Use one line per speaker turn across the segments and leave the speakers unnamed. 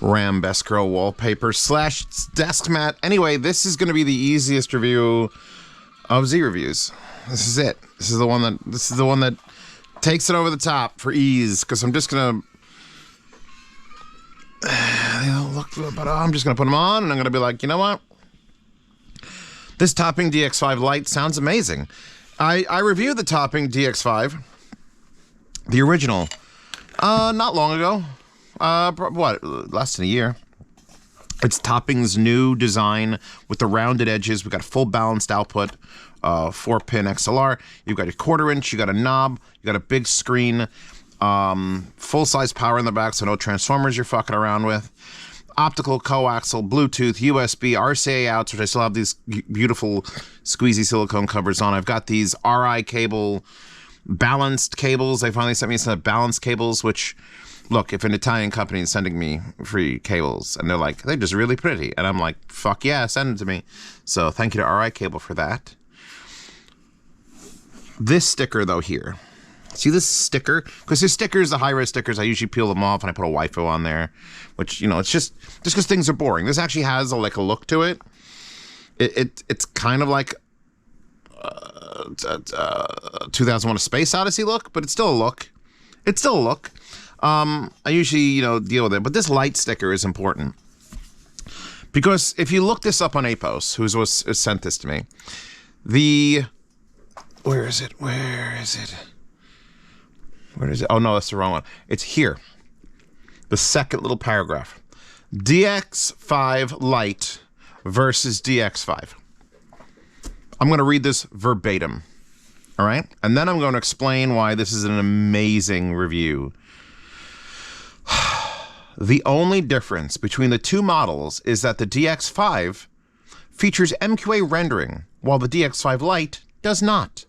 RAM Best Girl wallpaper slash desk mat. Anyway, this is going to be the easiest review of Z reviews. This is it. This is the one that takes it over the top for ease, because I'm just gonna they don't look good, but I'm just gonna put them on and I'm gonna be like, you know what? This Topping DX5 Lite sounds amazing. I reviewed the Topping DX5, the original, not long ago. What, less than a year. It's Topping's new design with the rounded edges. We've got full balanced output, 4-pin XLR. You've got a 1/4 inch, you got a knob, you got a big screen, full-size power in the back, so no transformers you're fucking around with. Optical, coaxial, Bluetooth, USB, RCA outs, which I still have these beautiful squeezy silicone covers on. I've got these RI cable, balanced cables. They finally sent me some balanced cables, which, look, if an Italian company is sending me free cables and they're like, they're just really pretty, and I'm like, fuck yeah, send them to me. So thank you to RI Cable for that. This sticker, though, here. See this sticker? Because this stickers, the high-res stickers, I usually peel them off and I put a waifu on there, which, you know, it's just because things are boring. This actually has a look to it. It's kind of like 2001: A Space Odyssey look, but it's still a look. It's still a look. I usually, you know, deal with it, but this Lite sticker is important. Because if you look this up on Apos, who sent this to me, where is it? Where is it? Where is it? Oh no, that's the wrong one. It's here. The second little paragraph. DX5 Lite versus DX5. I'm going to read this verbatim. All right? And then I'm going to explain why this is an amazing review. The only difference between the two models is that the DX5 features MQA rendering, while the DX5 Lite does not.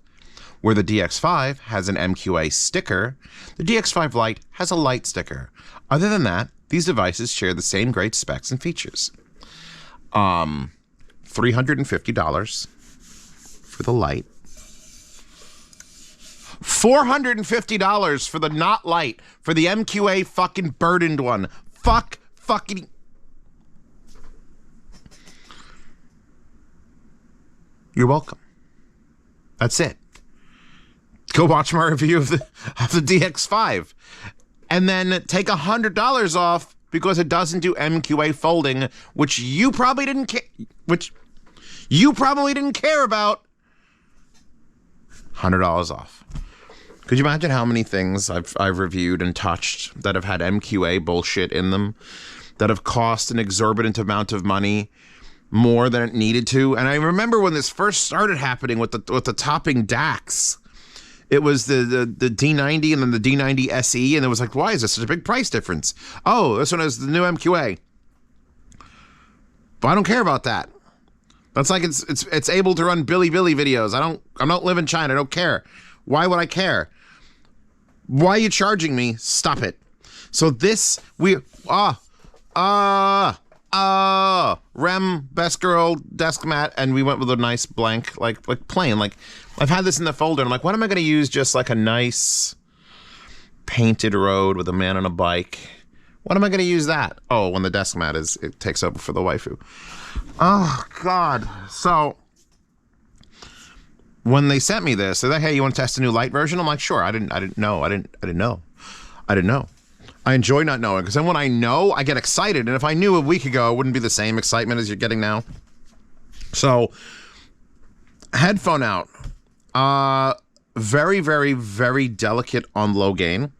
Where the DX5 has an MQA sticker, the DX5 Lite has a Lite sticker. Other than that, these devices share the same great specs and features. $350 for the Lite. $450 for the not Lite, for the MQA fucking burdened one. Fucking. You're welcome. That's it. Go watch my review of the DX5. And then take $100 off because it doesn't do MQA folding, which you probably didn't care about. $100 off. Could you imagine how many things I've reviewed and touched that have had MQA bullshit in them, that have cost an exorbitant amount of money, more than it needed to? And I remember when this first started happening with the Topping DAX. It was the D90 and then the D90 SE, and it was like, why is this such a big price difference? Oh, this one has the new MQA. But I don't care about that. That's like it's able to run Billy videos. I don't live in China. I don't care. Why would I care? Why are you charging me? Stop it. So this Rem Best Girl desk mat, and we went with a nice blank like plain. Like, I've had this in the folder and I'm like, what am I going to use? Just like a nice painted road with a man on a bike. What am I going to use that? Oh, when the desk mat it takes over for the waifu. Oh God. So when they sent me this, they're like, hey, you want to test a new Lite version? I'm like, sure. I didn't know. I enjoy not knowing, because then when I know, I get excited. And if I knew a week ago, it wouldn't be the same excitement as you're getting now. So, headphone out. Very, very, very delicate on low gain.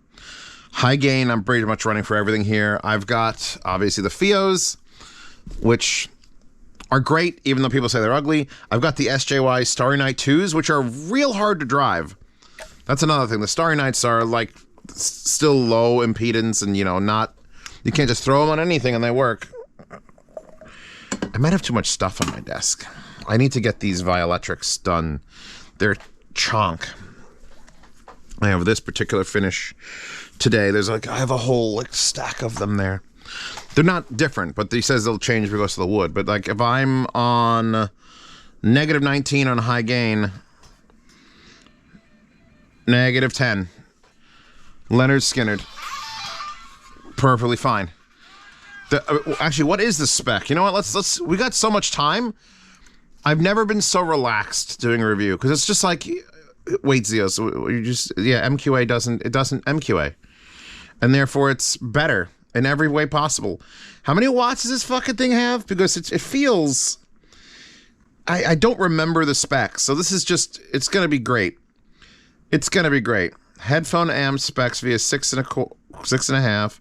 High gain, I'm pretty much running for everything here. I've got, obviously, the Fios, which are great, even though people say they're ugly. I've got the SJY Starry Night 2s, which are real hard to drive. That's another thing. The Starry Nights are, like, still low impedance and, you know, you can't just throw them on anything and they work. I might have too much stuff on my desk. I need to get these Violetrics done. They're chonk. I have this particular finish today. I have a whole stack of them there. They're not different, but he says they'll change because of the wood. But like if I'm on -19 on high gain, -10. Leonard Skinnerd. Perfectly fine. Actually, what is the spec? You know what? Let's. We got so much time. I've never been so relaxed doing a review because it's just like, wait, Zeos, you just MQA doesn't MQA, and therefore it's better in every way possible. How many watts does this fucking thing have? Because it feels. I don't remember the specs, so this is just. It's gonna be great. It's gonna be great. Headphone amp specs via 6.5.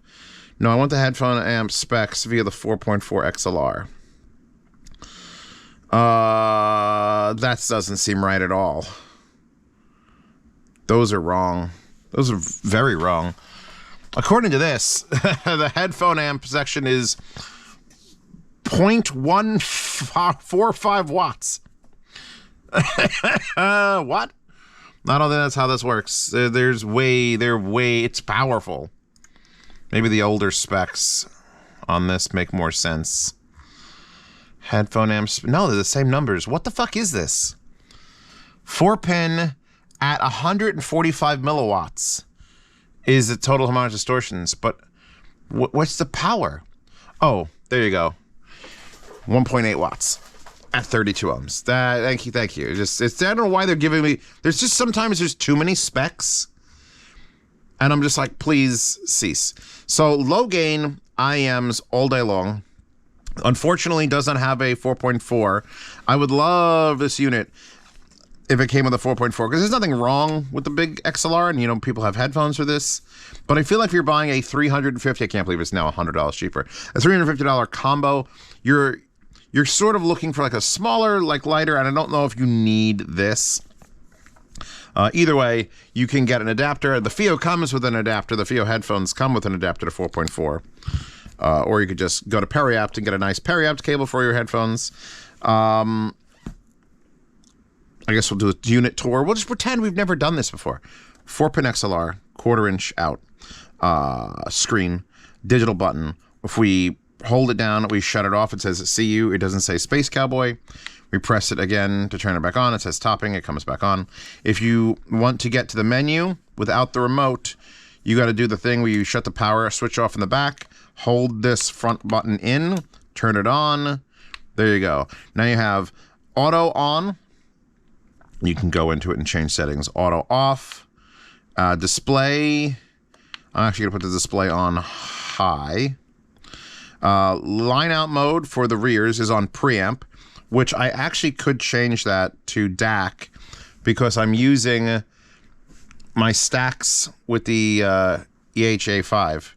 No, I want the headphone amp specs via the 4.4 XLR. That doesn't seem right at all. Those are wrong. Those are very wrong. According to this, the headphone amp section is 0.145 watts. What? I don't think that's how this works. It's powerful. Maybe the older specs on this make more sense. Headphone amps. No, they're the same numbers. What the fuck is this? 4-pin at 145 milliwatts is the total harmonic distortions. But what's the power? Oh, there you go. 1.8 watts at 32 ohms. Thank you. I don't know why they're giving me. There's just sometimes there's too many specs. And I'm just like, please cease. So low gain IEMs all day long. Unfortunately, does not have a 4.4. I would love this unit if it came with a 4.4, because there's nothing wrong with the big XLR, and people have headphones for this. But I feel like if you're buying a $350, I can't believe it's now $100 cheaper, a $350 combo, you're sort of looking for like a smaller, like lighter, and I don't know if you need this. Either way, you can get an adapter. The FIO comes with an adapter. The FIO headphones come with an adapter to 4.4. Or you could just go to Periapt and get a nice Periapt cable for your headphones. I guess we'll do a unit tour. We'll just pretend we've never done this before. 4-pin XLR, 1/4 inch out, screen, digital button. If we hold it down, we shut it off, it says see you. It doesn't say Space Cowboy. We press it again to turn it back on. It says topping. It comes back on. If you want to get to the menu without the remote, you got to do the thing where you shut the power switch off in the back, hold this front button in, turn it on. There you go. Now you have auto on. You can go into it and change settings. Auto off. Display. I'm actually going to put the display on high. Line out mode for the rears is on preamp, which I actually could change that to DAC because I'm using my stacks with the EHA5.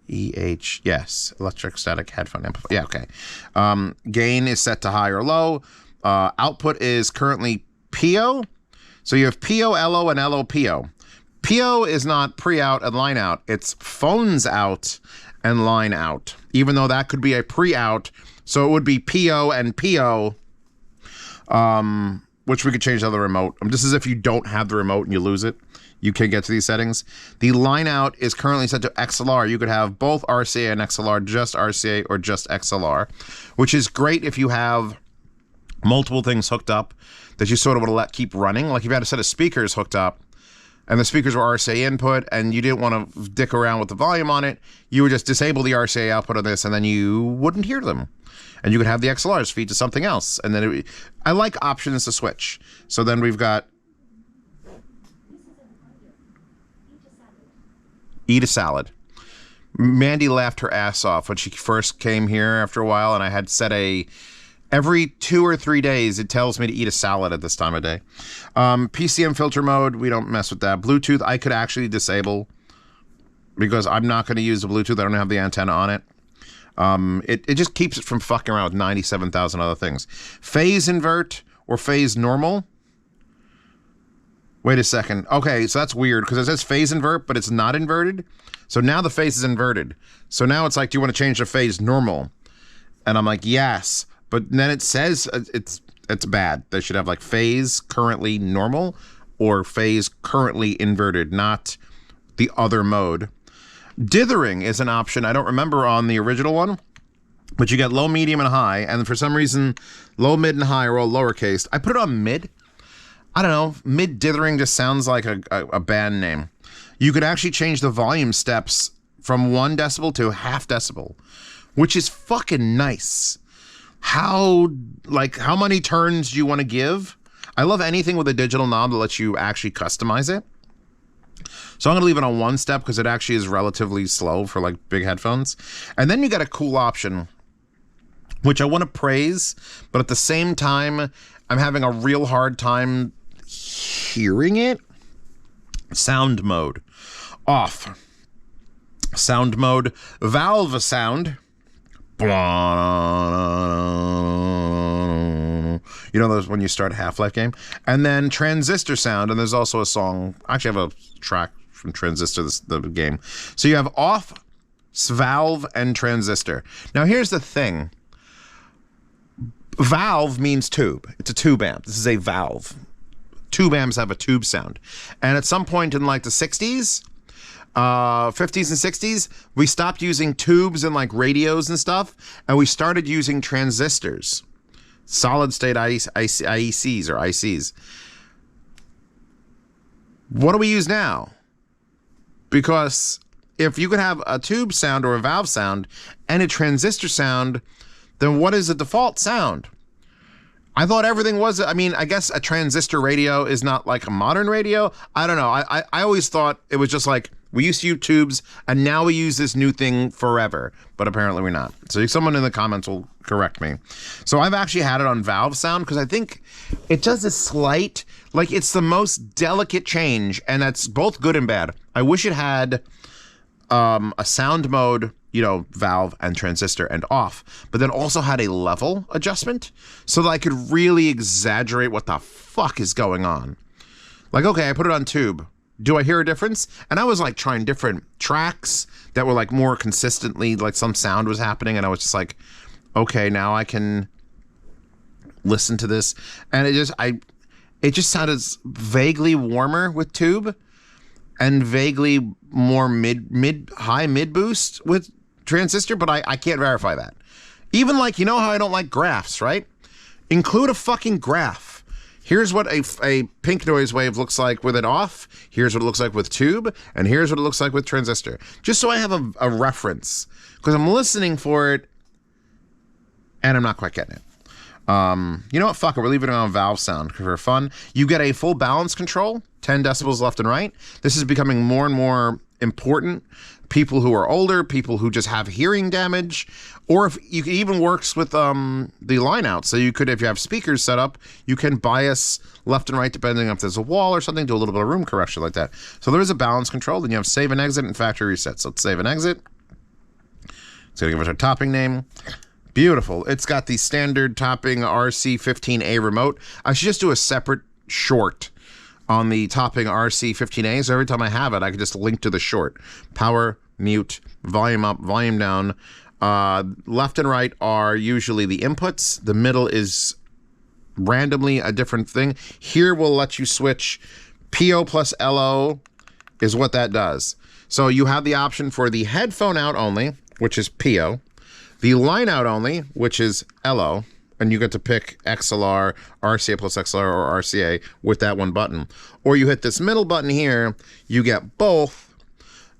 Yes, electric static headphone amplifier. Yeah, okay. Gain is set to high or low. Output is currently PO. So you have PO, LO, and LO, PO. PO is not pre-out and line out. It's phones out and line out, even though that could be a pre-out. So it would be PO and PO, which we could change on the remote. Just as if you don't have the remote and you lose it, you can get to these settings. The line out is currently set to XLR. You could have both RCA and XLR, just RCA or just XLR, which is great if you have multiple things hooked up that you sort of want to let keep running. Like if you had a set of speakers hooked up and the speakers were RCA input and you didn't want to dick around with the volume on it, you would just disable the RCA output of this and then you wouldn't hear them. And you could have the XLRs feed to something else. And then I like options to switch. So then we've got Eat a salad. Mandy laughed her ass off when she first came here after a while, and I had set every 2 or 3 days, it tells me to eat a salad at this time of day. PCM filter mode, we don't mess with that. Bluetooth, I could actually disable because I'm not going to use the Bluetooth. I don't have the antenna on it. It just keeps it from fucking around with 97,000 other things. Phase invert or phase normal. Wait a second. Okay, so that's weird because it says phase invert, but it's not inverted. So now the phase is inverted. So now it's like, do you want to change the phase normal? And I'm like, yes. But then it says it's bad. They should have like phase currently normal or phase currently inverted, not the other mode. Dithering is an option. I don't remember on the original one, but you get low, medium, and high. And for some reason, low, mid, and high are all lowercase. I put it on mid. I don't know. Mid dithering just sounds like a band name. You could actually change the volume steps from 1 decibel to 0.5 decibel, which is fucking nice. How many turns do you want to give? I love anything with a digital knob that lets you actually customize it. So I'm going to leave it on 1 step because it actually is relatively slow for like big headphones. And then you got a cool option, which I want to praise, but at the same time, I'm having a real hard time hearing it. Sound mode. Off. Sound mode. Valve sound. You know those when you start a Half-Life game? And then transistor sound, and there's also a song. Actually, I have a track from Transistor, the game. So you have off, valve, and transistor. Now here's the thing. Valve means tube. It's a tube amp. This is a valve. Tube amps have a tube sound. And at some point in like the 60s, 50s and 60s, we stopped using tubes in like radios and stuff, and we started using transistors. Solid state IECs or ICs. What do we use now? Because if you could have a tube sound or a valve sound and a transistor sound, then what is the default sound? I thought everything was, I mean, I guess a transistor radio is not like a modern radio. I don't know. I always thought it was just like, we used to use tubes and now we use this new thing forever, but apparently we're not. So someone in the comments will correct me. So I've actually had it on valve sound because I think it does a slight, like it's the most delicate change, and that's both good and bad. I wish it had a sound mode, you know, valve and transistor and off, but then also had a level adjustment so that I could really exaggerate what the fuck is going on. Like, okay, I put it on tube. Do I hear a difference? And I was like trying different tracks that were like more consistently, like some sound was happening, and I was just like, okay, now I can listen to this. And it just sounded vaguely warmer with tube and vaguely more high mid boost with transistor, but I can't verify that. Even like, you know how I don't like graphs, right? Include a fucking graph. Here's what a pink noise wave looks like with it off. Here's what it looks like with tube. And here's what it looks like with transistor. Just so I have a reference. Because I'm listening for it and I'm not quite getting it. You know what? Fuck it. We're leaving it on valve sound for fun. You get a full balance control, 10 decibels left and right. This is becoming more and more important. People who are older, people who just have hearing damage, or if you can even works with the line out. So you could, if you have speakers set up, you can bias left and right depending if there's a wall or something, do a little bit of room correction like that. So there is a balance control. Then you have save and exit and factory reset. So let's save and exit. It's gonna give us our topping name. Beautiful. It's got the standard topping RC15A remote. I should just do a separate short on the topping RC15A, so every time I have it, I can just link to the short. Power, mute, volume up, volume down. Left and right are usually the inputs. The middle is randomly a different thing. Here we'll let you switch. PO plus LO is what that does. So you have the option for the headphone out only, which is PO. The line out only, which is LO. And you get to pick XLR, RCA plus XLR, or RCA with that one button. Or you hit this middle button here, you get both,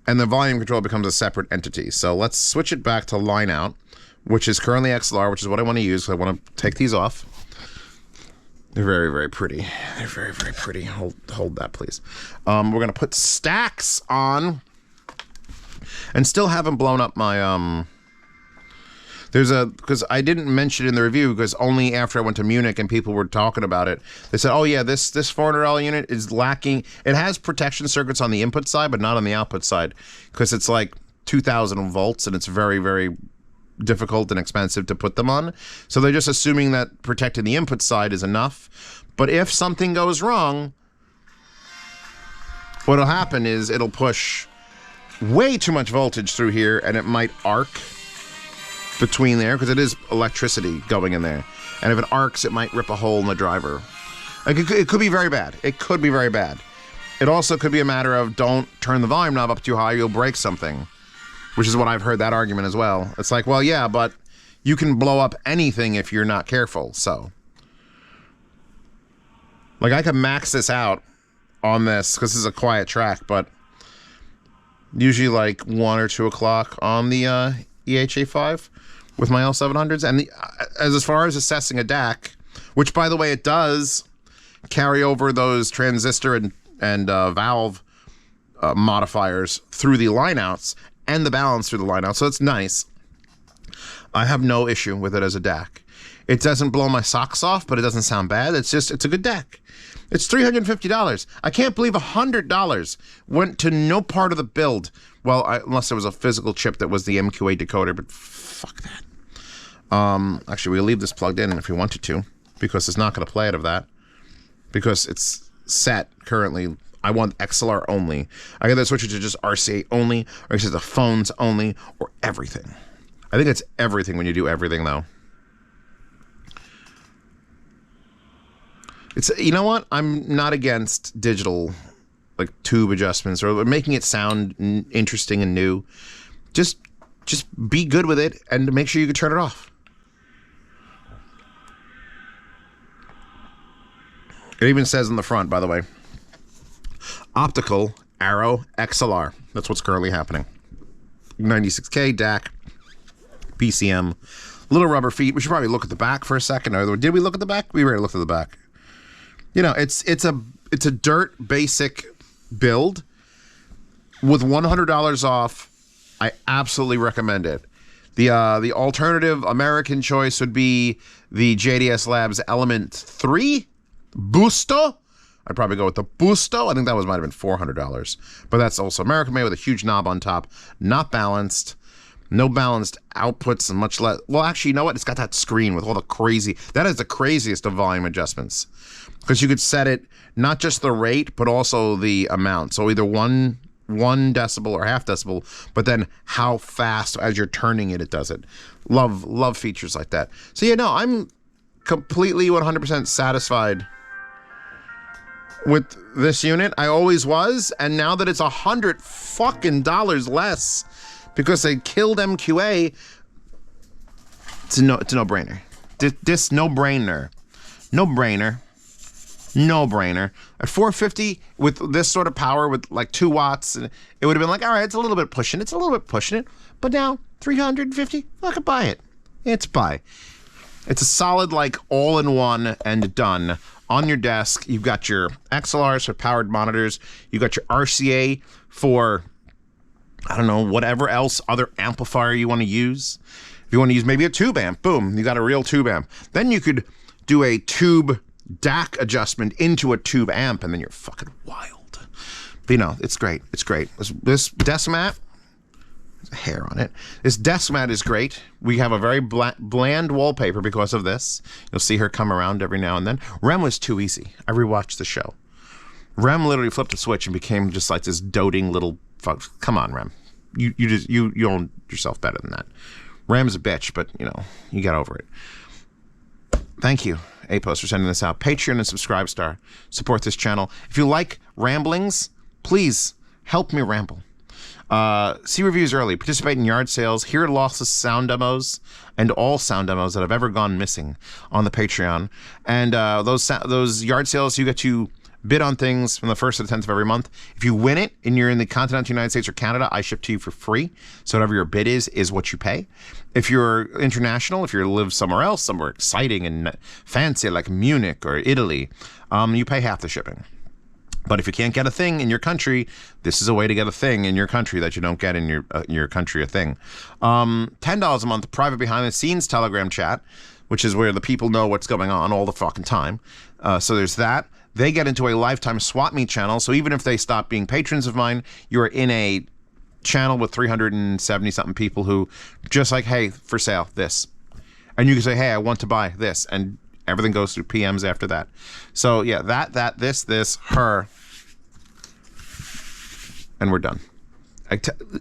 and the volume control becomes a separate entity. So let's switch it back to line out, which is currently XLR, which is what I want to use. So I want to take these off. They're very, very pretty. They're very, very pretty. Hold that, please. We're going to put stacks on, and still haven't blown up my... because I didn't mention it in the review, because only after I went to Munich and people were talking about it, they said, oh yeah, this $400 unit is lacking. It has protection circuits on the input side, but not on the output side, because it's like 2,000 volts and it's very, very difficult and expensive to put them on. So they're just assuming that protecting the input side is enough. But if something goes wrong, what'll happen is it'll push way too much voltage through here, and it might arc between there, because it is electricity going in there. And if it arcs, it might rip a hole in the driver. Like it could be very bad. It could be very bad. It also could be a matter of don't turn the volume knob up too high, you'll break something. Which is what I've heard that argument as well. It's like, well, yeah, but you can blow up anything if you're not careful, so. Like, I could max this out on this, because this is a quiet track, but usually like 1 or 2 o'clock on the EHA5 with my L700s. And as far as assessing a DAC, which, by the way, it does carry over those transistor and valve modifiers through the lineouts and the balance through the lineouts, so it's nice. I have no issue with it as a DAC. It doesn't blow my socks off, but it doesn't sound bad. It's a good DAC. It's $350. I can't believe $100 went to no part of the build. Well, unless there was a physical chip that was the MQA decoder, but fuck that. Actually, we'll leave this plugged in if you wanted to, because it's not going to play out of that, because it's set currently. I want XLR only. I gotta switch it to just RCA only, or it's just the phones only, or everything. I think it's everything when you do everything, though. It's, you know what? I'm not against digital, like, tube adjustments or making it sound interesting and new. Just be good with it and make sure you can turn it off. It even says on the front, by the way, optical Arrow XLR. That's what's currently happening. 96K DAC, PCM, little rubber feet. We should probably look at the back for a second. Or did we look at the back? We already looked at the back. You know, it's a dirt basic build with $100 off. I absolutely recommend it. The alternative American choice would be the JDS Labs Element 3 Busto. I'd probably go with the Busto. I think that might have been $400, but that's also American made with a huge knob on top, not balanced. No balanced outputs and much less. Well, actually, you know what? It's got that screen with all the crazy. That is the craziest of volume adjustments, because you could set it not just the rate, but also the amount. So either one decibel or half decibel, but then how fast as you're turning it, it does it. Love features like that. So yeah, no, I'm completely 100% satisfied with this unit. I always was, and now that it's $100 fucking less, because they killed MQA, it's a no-brainer. This no-brainer. No-brainer. At $450 with this sort of power, with like 2 watts, it would have been like, all right, it's a little bit pushing it. But now, $350, I could buy it. It's buy. It's a solid, like, all-in-one and done. On your desk, you've got your XLRs for powered monitors. You've got your RCA for, I don't know, whatever else, other amplifier you want to use. If you want to use maybe a tube amp, boom, you got a real tube amp. Then you could do a tube DAC adjustment into a tube amp, and then you're fucking wild. But, you know, it's great. It's great. This desk mat, there's hair on it. This desk mat is great. We have a very bland wallpaper because of this. You'll see her come around every now and then. Rem was too easy. I rewatched the show. Rem literally flipped a switch and became just like this doting little fuck. Come on, Rem. You own yourself better than that. Rem's a bitch, but, you know, you get over it. Thank you, APOS, for sending this out. Patreon and Subscribe Star. Support this channel. If you like ramblings, please help me ramble. See reviews early, participate in yard sales, hear lossless sound demos, and all sound demos that have ever gone missing on the Patreon. And those yard sales, you get to bid on things from the 1st to the 10th of every month. If you win it and you're in the continental United States or Canada, I ship to you for free. So whatever your bid is what you pay. If you're international, if you live somewhere else, somewhere exciting and fancy like Munich or Italy, you pay half the shipping. But if you can't get a thing in your country, this is a way to get a thing in your country that you don't get in your country a thing. $10 a month, private behind-the-scenes Telegram chat, which is where the people know what's going on all the fucking time. So there's that. They get into a lifetime swap meet channel, so even if they stop being patrons of mine, you're in a channel with 370-something people who just like, hey, for sale, this. And you can say, hey, I want to buy this, and everything goes through PMs after that. So yeah, this, her, and we're done.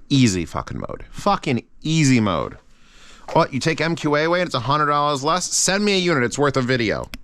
Easy fucking mode. Fucking easy mode. What, you take MQA away and it's $100 less? Send me a unit, it's worth a video.